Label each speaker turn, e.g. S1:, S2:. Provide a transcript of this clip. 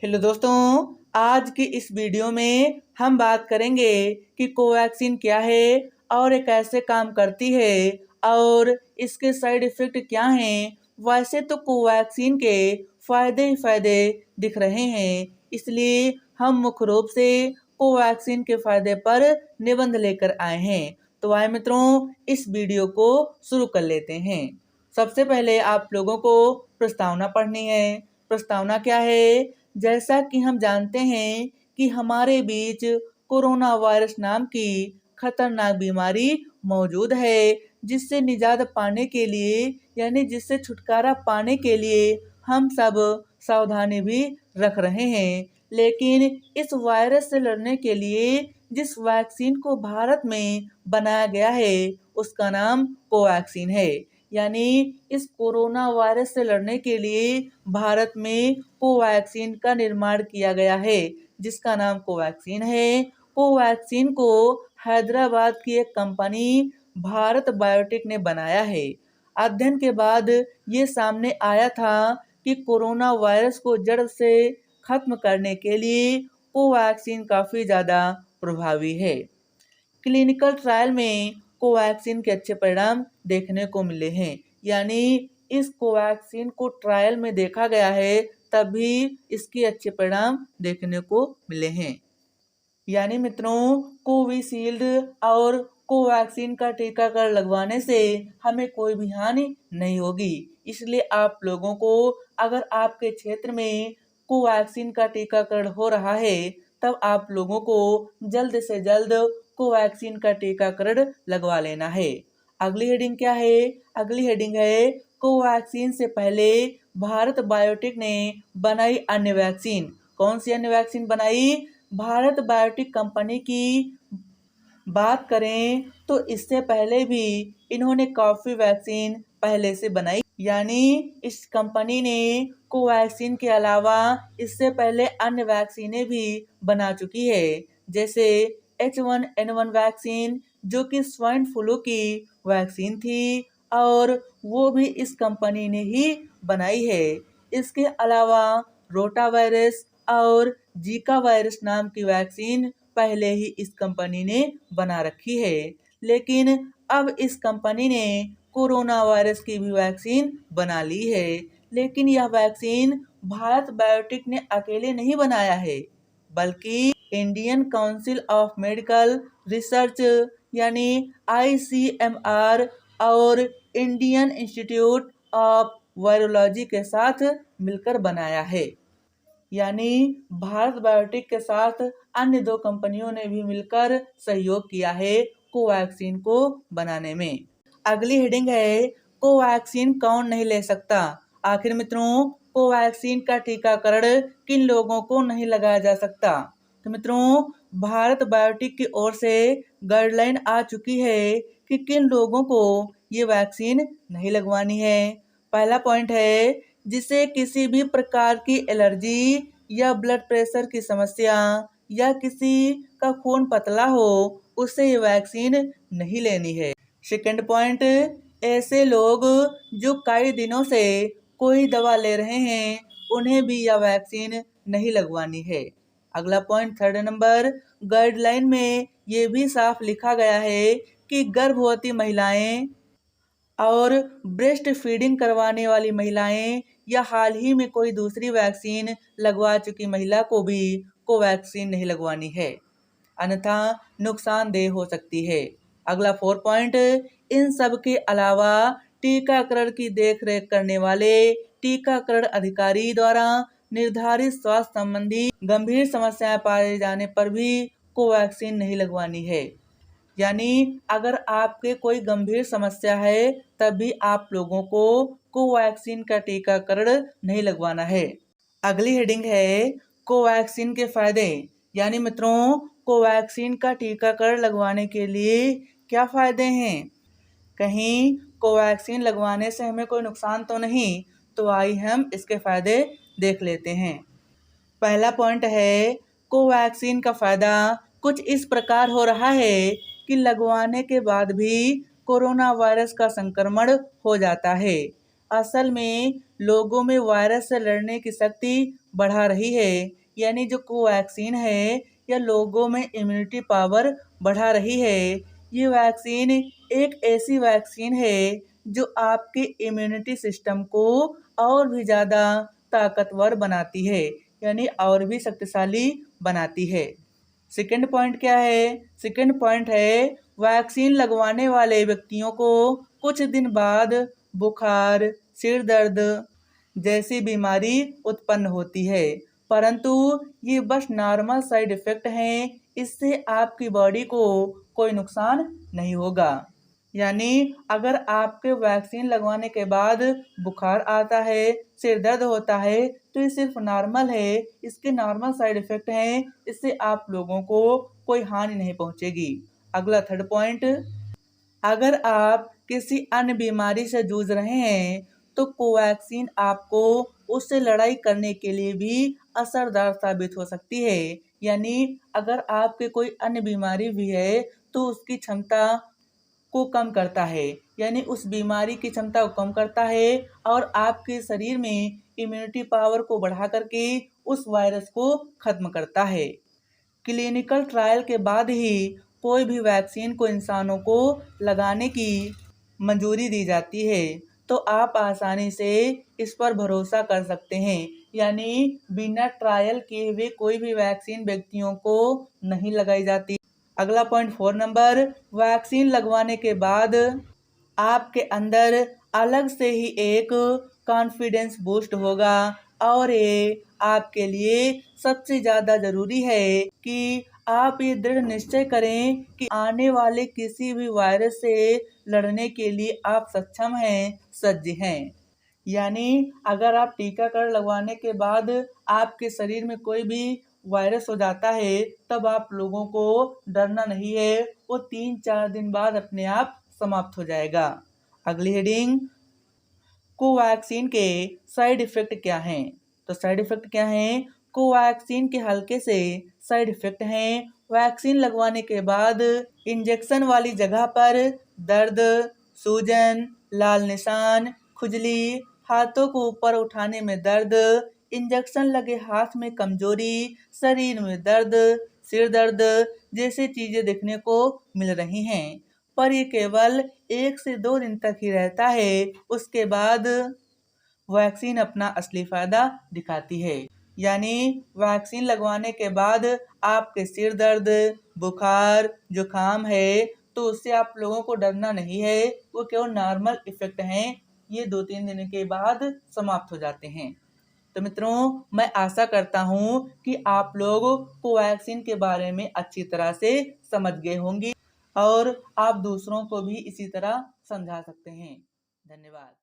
S1: Hello दोस्तों, आज की इस वीडियो में हम बात करेंगे कि कोवैक्सीन क्या है और ये कैसे काम करती है और इसके साइड इफ़ेक्ट क्या हैं। वैसे तो कोवैक्सीन के फ़ायदे ही फ़ायदे दिख रहे हैं, इसलिए हम मुख्य रूप से कोवैक्सीन के फ़ायदे पर निबंध लेकर आए हैं। तो आए मित्रों, इस वीडियो को शुरू कर लेते हैं। सबसे पहले आप लोगों को प्रस्तावना पढ़नी है। प्रस्तावना क्या है? जैसा कि हम जानते हैं कि हमारे बीच कोरोना वायरस नाम की खतरनाक बीमारी मौजूद है, जिससे निजात पाने के लिए यानी जिससे छुटकारा पाने के लिए हम सब सावधानी भी रख रहे हैं। लेकिन इस वायरस से लड़ने के लिए जिस वैक्सीन को भारत में बनाया गया है उसका नाम कोवैक्सीन है। यानी इस कोरोना वायरस से लड़ने के लिए भारत में कोवैक्सीन का निर्माण किया गया है, जिसका नाम कोवैक्सीन है। कोवैक्सीन को हैदराबाद की एक कंपनी भारत बायोटेक ने बनाया है। अध्ययन के बाद ये सामने आया था कि कोरोना वायरस को जड़ से खत्म करने के लिए कोवैक्सीन काफ़ी ज़्यादा प्रभावी है। क्लिनिकल ट्रायल में कोवैक्सीन के अच्छे परिणाम देखने को मिले हैं। यानी इस कोवैक्सीन को ट्रायल में देखा गया है, तभी इसके अच्छे परिणाम देखने को मिले हैं। यानी मित्रों, कोविशील्ड और कोवैक्सीन का टीकाकरण लगवाने से हमें कोई भी हानि नहीं होगी। इसलिए आप लोगों को अगर आपके क्षेत्र में कोवैक्सीन का टीकाकरण हो रहा है, तब आप लोगों को जल्द से जल्द कोवैक्सीन का टीकाकरण लगवा लेना है। अगली हेडिंग क्या है? अगली हेडिंग है कोवैक्सीन से पहले भारत बायोटेक ने बनाई अन्य वैक्सीन। कौन सी अन्य वैक्सीन बनाई? भारत बायोटेक कंपनी की बात करें तो इससे पहले भी इन्होंने काफ़ी वैक्सीन पहले से बनाई। यानी इस कंपनी ने कोवैक्सीन के अलावा इससे पहले अन्य वैक्सीनें भी बना चुकी है, जैसे H1N1 वैक्सीन, जो कि स्वाइन फ्लू की वैक्सीन थी और वो भी इस कंपनी ने ही बनाई है। इसके अलावा रोटा वायरस और जीका वायरस नाम की वैक्सीन पहले ही इस कंपनी ने बना रखी है। लेकिन अब इस कंपनी ने कोरोना वायरस की भी वैक्सीन बना ली है। लेकिन यह वैक्सीन भारत बायोटेक ने अकेले नहीं बनाया है, बल्कि Indian council of medical research यानी ICMR और इंडियन इंस्टीट्यूट ऑफ वायरोलॉजी के साथ मिलकर बनाया है। यानी भारत बायोटेक के साथ अन्य दो कंपनियों ने भी मिलकर सहयोग किया है कोवैक्सीन को बनाने में। अगली हेडिंग है कोवैक्सीन कौन नहीं ले सकता। आखिर मित्रों, कोवैक्सीन का टीकाकरण किन लोगों को नहीं लगाया जा सकता? तो मित्रों, भारत बायोटेक की ओर से गाइडलाइन आ चुकी है कि किन लोगों को ये वैक्सीन नहीं लगवानी है। पहला पॉइंट है जिसे किसी भी प्रकार की एलर्जी या ब्लड प्रेशर की समस्या या किसी का खून पतला हो, उससे ये वैक्सीन नहीं लेनी है। सेकंड पॉइंट, ऐसे लोग जो कई दिनों से कोई दवा ले रहे हैं, उन्हें भी यह वैक्सीन नहीं लगवानी है। अगला पॉइंट, थर्ड नंबर, गाइडलाइन में ये भी साफ लिखा गया है कि गर्भवती महिलाएं और ब्रेस्ट फीडिंग करवाने वाली महिलाएं या हाल ही में कोई दूसरी वैक्सीन लगवा चुकी महिला को भी कोवैक्सीन नहीं लगवानी है, अन्यथा नुकसानदेह हो सकती है। अगला 4 पॉइंट, इन सब के अलावा टीकाकरण की देखरेख करने वाले टीकाकरण अधिकारी द्वारा निर्धारित स्वास्थ्य संबंधी गंभीर समस्याएं पाए जाने पर भी कोवैक्सीन नहीं लगवानी है। यानी अगर आपके कोई गंभीर समस्या है, तभी आप लोगों को कोवैक्सीन का टीकाकरण नहीं लगवाना है। अगली हेडिंग है कोवैक्सीन के फायदे। यानी मित्रों, कोवैक्सीन का टीकाकरण लगवाने के लिए क्या फायदे हैं? कहीं कोवैक्सीन लगवाने से हमें कोई नुकसान तो नहीं? तो आइए हम इसके फायदे देख लेते हैं। पहला पॉइंट है कोवैक्सीन का फायदा कुछ इस प्रकार हो रहा है कि लगवाने के बाद भी कोरोना वायरस का संक्रमण हो जाता है। असल में लोगों में वायरस से लड़ने की शक्ति बढ़ा रही है। यानी जो कोवैक्सीन है यह लोगों में इम्यूनिटी पावर बढ़ा रही है। ये वैक्सीन एक ऐसी वैक्सीन है जो आपके इम्यूनिटी सिस्टम को और भी ज़्यादा ताकतवर बनाती है, यानी और भी शक्तिशाली बनाती है। सेकेंड पॉइंट क्या है? सेकेंड पॉइंट है वैक्सीन लगवाने वाले व्यक्तियों को कुछ दिन बाद बुखार, सिर दर्द जैसी बीमारी उत्पन्न होती है, परंतु ये बस नॉर्मल साइड इफ़ेक्ट हैं, इससे आपकी बॉडी को कोई नुकसान नहीं होगा। यानी अगर आपके वैक्सीन लगवाने के बाद बुखार आता है, सिर दर्द होता है, तो ये सिर्फ नॉर्मल है, इसके नॉर्मल साइड इफ़ेक्ट हैं, इससे आप लोगों को कोई हानि नहीं पहुंचेगी। अगला थर्ड पॉइंट, अगर आप किसी अन्य बीमारी से जूझ रहे हैं तो कोवैक्सीन आपको उससे लड़ाई करने के लिए भी असरदार साबित हो सकती है। यानी अगर आपके कोई अन्य बीमारी भी है तो उसकी क्षमता को कम करता है, यानी उस बीमारी की क्षमता को कम करता है और आपके शरीर में इम्यूनिटी पावर को बढ़ा करके उस वायरस को खत्म करता है। क्लिनिकल ट्रायल के बाद ही कोई भी वैक्सीन को इंसानों को लगाने की मंजूरी दी जाती है, तो आप आसानी से इस पर भरोसा कर सकते हैं। यानी बिना ट्रायल किए हुए कोई भी वैक्सीन व्यक्तियों को नहीं लगाई जाती। अगला पॉइंट 4 नंबर, वैक्सीन लगवाने के बाद आपके अंदर अलग से ही एक कॉन्फिडेंस बूस्ट होगा और ये आपके लिए सबसे ज़्यादा ज़रूरी है कि आप ये दृढ़ निश्चय करें कि आने वाले किसी भी वायरस से लड़ने के लिए आप सक्षम हैं, सज्ज हैं। यानी अगर आप टीकाकरण लगवाने के बाद आपके शरीर में कोई भी वायरस हो जाता है, तब आप लोगों को डरना नहीं है, वो 3-4 दिन बाद अपने आप समाप्त हो जाएगा। अगली हेडिंग, कोवैक्सीन के साइड इफ़ेक्ट क्या हैं? तो साइड इफ़ेक्ट क्या हैं? कोवैक्सीन के हल्के से साइड इफ़ेक्ट हैं वैक्सीन लगवाने के बाद इंजेक्शन वाली जगह पर दर्द, सूजन, लाल निशान, खुजली, हाथों को ऊपर उठाने में दर्द, इंजेक्शन लगे हाथ में कमजोरी, शरीर में दर्द, सिर दर्द जैसी चीज़ें देखने को मिल रही हैं। पर ये केवल 1 से 2 दिन तक ही रहता है, उसके बाद वैक्सीन अपना असली फ़ायदा दिखाती है। यानी वैक्सीन लगवाने के बाद आपके सिर दर्द, बुखार, जुकाम है तो उससे आप लोगों को डरना नहीं है, वो केवल नॉर्मल इफ़ेक्ट हैं, ये 2-3 दिन के बाद समाप्त हो जाते हैं। तो मित्रों, मैं आशा करता हूँ कि आप लोग कोवैक्सीन के बारे में अच्छी तरह से समझ गए होंगे और आप दूसरों को भी इसी तरह समझा सकते हैं। धन्यवाद।